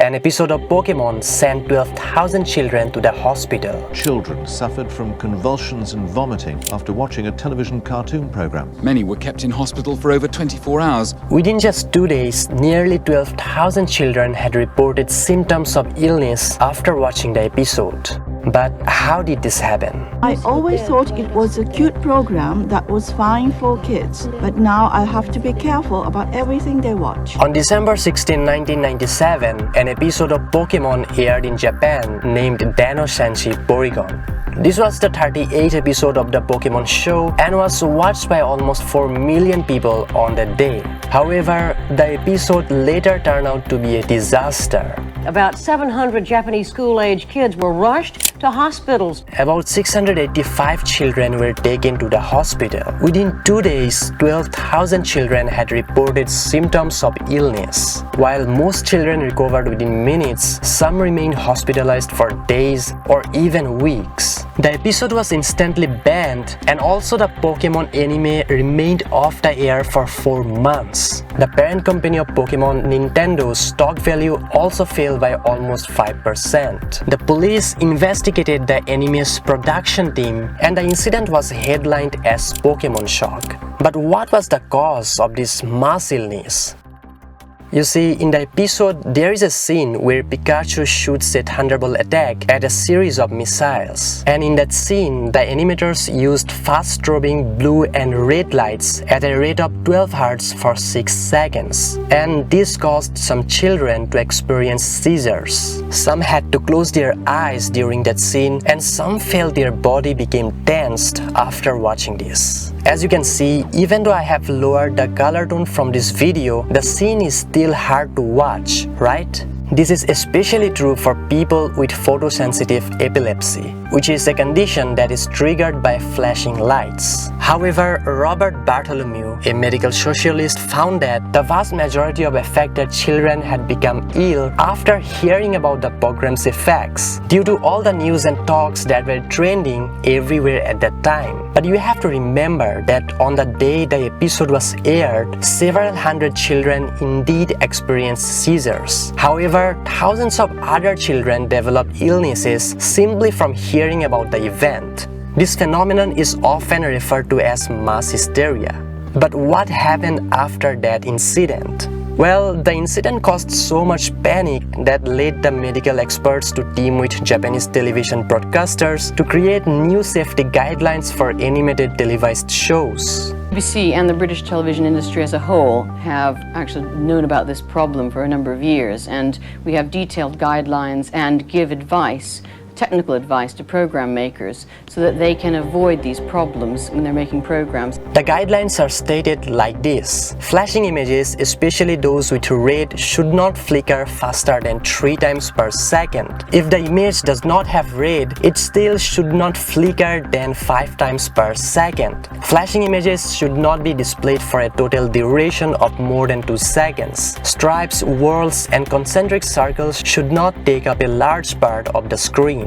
An episode of Pokemon sent 12,000 children to the hospital. Children suffered from convulsions and vomiting after watching a television cartoon program. Many were kept in hospital for over 24 hours. Within just 2 days, nearly 12,000 children had reported symptoms of illness after watching the episode. But how did this happen? I always thought it was a cute program that was fine for kids, but now I have to be careful about everything they watch. On December 16, 1997, an episode of Pokemon aired in Japan named Dano Senshi Porygon. This was the 38th episode of the Pokemon show and was watched by almost 4 million people on that day. However, the episode later turned out to be a disaster. About 700 Japanese school-age kids were rushed to hospitals. About 685 children were taken to the hospital. Within 2 days, 12,000 children had reported symptoms of illness. While most children recovered within minutes, some remained hospitalized for days or even weeks. The episode was instantly banned, and also the Pokemon anime remained off the air for 4 months. The parent company of Pokemon, Nintendo's stock value also fell by almost 5%. The police investigated the anime's production team, and the incident was headlined as Pokemon Shock. But what was the cause of this mass illness? You see, in the episode, there is a scene where Pikachu shoots a Thunderbolt attack at a series of missiles. And in that scene, the animators used fast strobing blue and red lights at a rate of 12 Hz for 6 seconds. And this caused some children to experience seizures. Some had to close their eyes during that scene, and some felt their body became tensed after watching this. As you can see, even though I have lowered the color tone from this video, the scene is still hard to watch, right? This is especially true for people with photosensitive epilepsy, which is a condition that is triggered by flashing lights. However, Robert Bartholomew, a medical socialist, found that the vast majority of affected children had become ill after hearing about the program's effects, due to all the news and talks that were trending everywhere at that time. But you have to remember that on the day the episode was aired, several hundred children indeed experienced seizures. However, thousands of other children developed illnesses simply from hearing about the event. This phenomenon is often referred to as mass hysteria. But what happened after that incident? Well, the incident caused so much panic that led the medical experts to team with Japanese television broadcasters to create new safety guidelines for animated televised shows. BBC and the British television industry as a whole have actually known about this problem for a number of years, and we have detailed guidelines and give advice, technical advice to program makers so that they can avoid these problems when they're making programs. The guidelines are stated like this. Flashing images, especially those with red, should not flicker faster than 3 times per second. If the image does not have red, it still should not flicker than 5 times per second. Flashing images should not be displayed for a total duration of more than 2 seconds. Stripes, whorls, and concentric circles should not take up a large part of the screen.